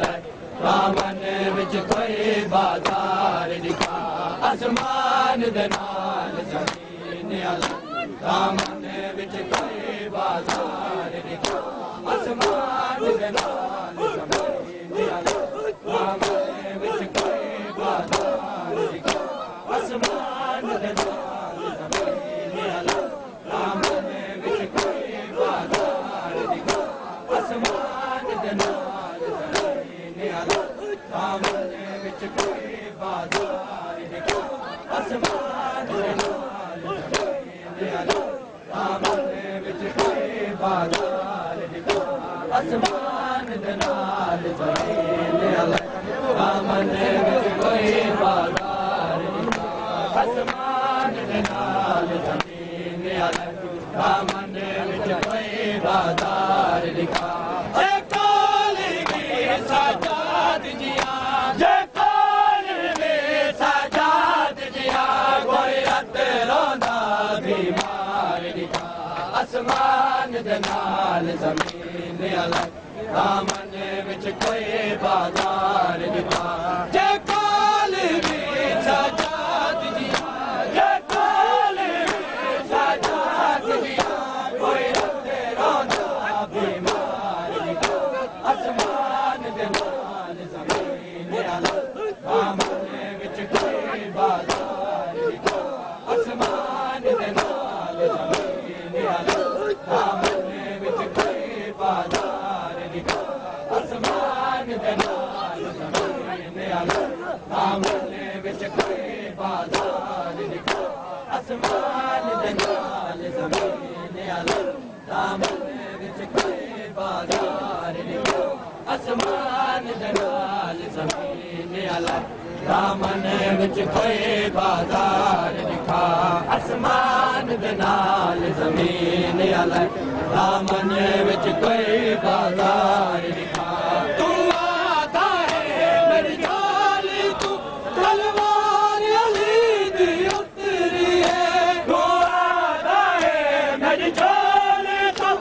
दामन विच कोई बाजार दिखा आसमान दे नाल ज़मीन अलग दामन विच कोई बाजार दिखा आसमान दे नाल ज़मीन अलग दामन विच कोई बाजार दिखा आसमान दे नाल ज़मीन अलग दामन विच कोई बाजार दिखा आसमान दे नाल ज़मीन अलग दामन विच कोई बाजार दिखा आसमान दे नाल ज़मीन अलग दामन विच कोई बाजार दिखा आसमान दे नाल ज़मीन अलग दामन विच कोई बाजार दिखा आसमान दे नाल ज़मीन अलग दामन विच कोई बाजार दिखा साजाद जिया जय कालवे साजाद जिया कोई रत रोंदा बीमार दिखा आसमान दे नाल ज़मीन अलग दामन विच कोई बाजार दिखा जय कालवे साजाद जिया जय कालवे साजाद जिया कोई रत रोंदा बीमार दिखा आसमान दे नाल ज़मीन अलग दामन विच कोई बाजार दिखा आसमान दे नाल ज़मीन अलग दामन विच कोई बाजार दिखा आसमान दे नाल ज़मीन अलग दामन विच कोई बाजार दिखा आसमान दे नाल ज़मीन अलग दामन विच कोई बाजार दिखा आसमान दे नाल ज़मीन अलग दामन विच कोई बाजार दिखा आसमान दे नाल ज़मीन अलग दामन विच कोई बाजार दिखा तू आता है मेरी जान तू तलवार अली दी उतरी है तू आता है मेरी जान तू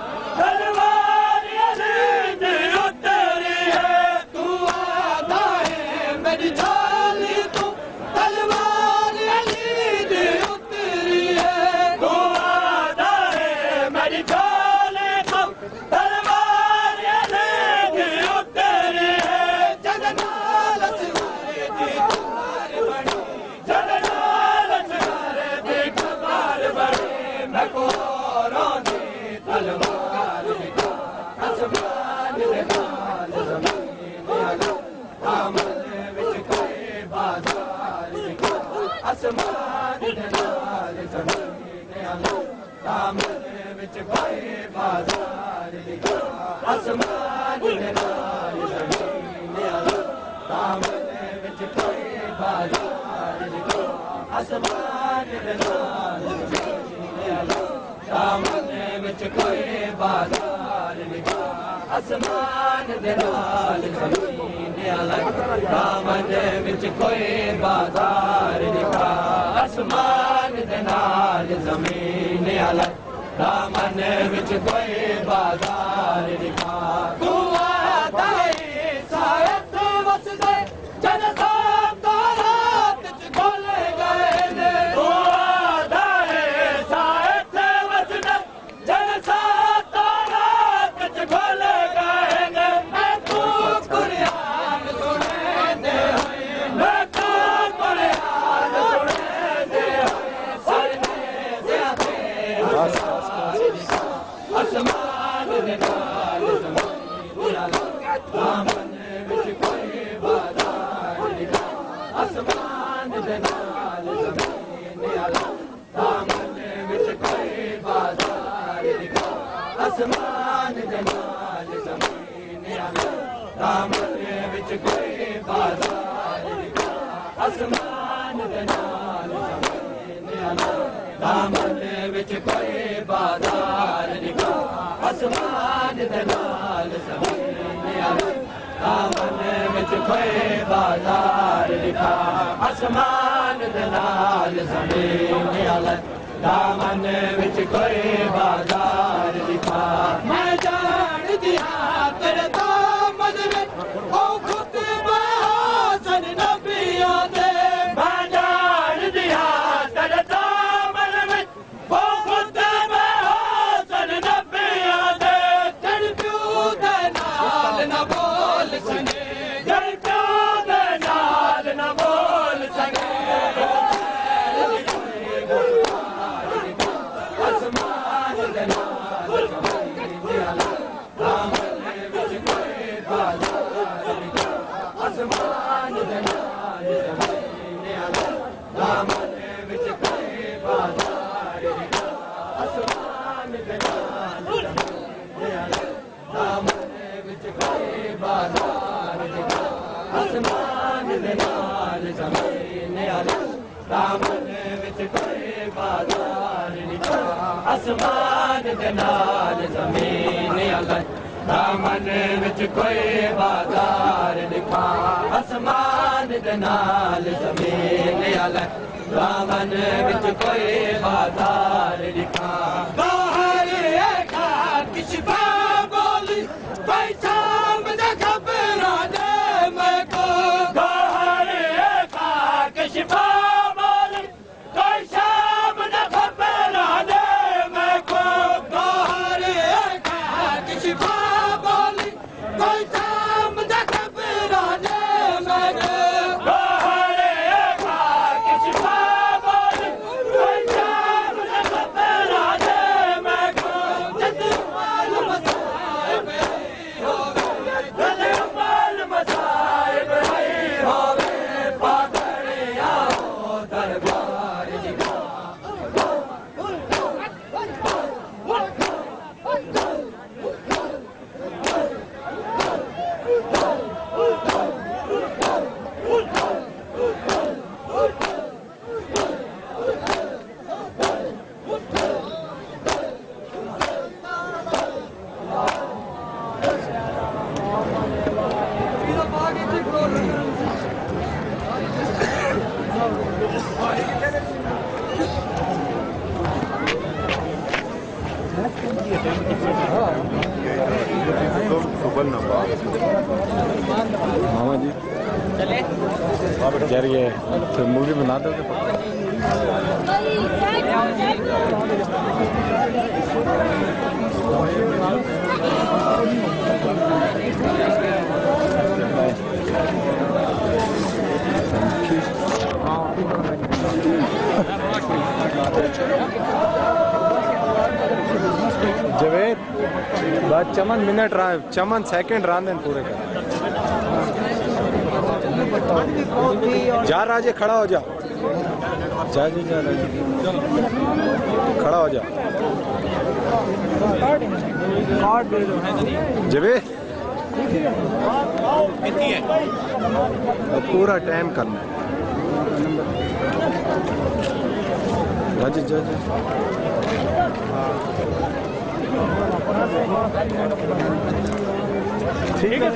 तलवार अली दी उतरी है तू आता है मेरी जान तू तलवार अली दी उतरी है तू आता है मेरी जान तू तलवार अली दी उतरी है जगनाल सिवारे दी कमार बड़ी जगनाल सिवारे दी कमार बड़ी मैं को रोंदी तलवार दिखा आसमान दे नाल ज़मीन अलग दामन विच कोई बाजार दिखा आसमान दे नाल ज़मीन अलग दामन विच कोई बाजार दिखा आसमान दे नाल ज़मीन अलग दामन विच कोई बाजार दिखा आसमान दे नाल ज़मीन अलग दामन विच कोई बाजार दिखा आसमान दे नाल ज़मीन अलग दामन विच कोई बाजार दिखा आसमान दे नाल ज़मीन अलग दामन विच कोई बाजार दिखा तू आता है सायत वसदे जन साहब रात च खोले गए ने तू आता है सायत वसदे जन साहब रात च खोले गए ने मैं तू कुरान सुने दे मैं तू कुरान सुने दे सरने ज़्यादे आसमान दे नाल ज़मीन अलग दामन विच कोई बाजार दिखा आसमान दे नाल ज़मीन अलग दामन विच कोई बाजार दिखा आसमान दे नाल ज़मीन अलग दामन विच कोई बाजार दिखा आसमान दे नाल ज़मीन अलग दामन विच कोई बाजार दिखा आसमान दे नाल ज़मीन अलग दामन विच कोई बाजार दिखा आसमान दे नाल ज़मीन अलग दामन विच कोई बाजार दिखा मैं जान दिया तेरे दामन में दामन विच कोई बाजार निका आसमान दे नाल दामन विच कोई बाजार निका आसमान दे नाल ज़मीन आला दामन विच कोई बाजार निका आसमान दे नाल ज़मीन आला दामन विच कोई बाजार निका आसमान दे नाल ज़मीन आला दामन विच कोई बाजार निका बाहर एका किशबा बोली बैठा मुझे खबरा दे मैं को बाहर एका किशबा बोली बैठा मुझे खबरा दे मैं को बाहर एका किशबा बोली बैठा मुझे खबरा दे मैं को बाहर एका किशबा बोली बैठा मुझे खबरा दे मैं को जद मालूम साहिब जद मालूम साहिब होवे पागड़िया हो दरबार जिगा मामा जी यार ये तो मूवी बना दोगे जवेद बस चमन मिनट रहा चमन सेकंड रांधे पूरे कर जा राजे खड़ा हो जा जा जी जा राजे खड़ा हो जा जवेद पूरा टाइम करना है राजे जा ठीक है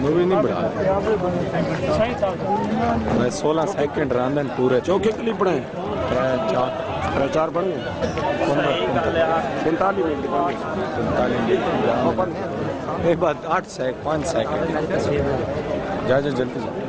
मूवी नहीं बढ़ा मैं 16 सेकंड रांधन पूरे चौके क्लिप बढ़ाए 4 बढ़ गए 45 मिनट एक बात 5 सेकंड जा जल्दी जा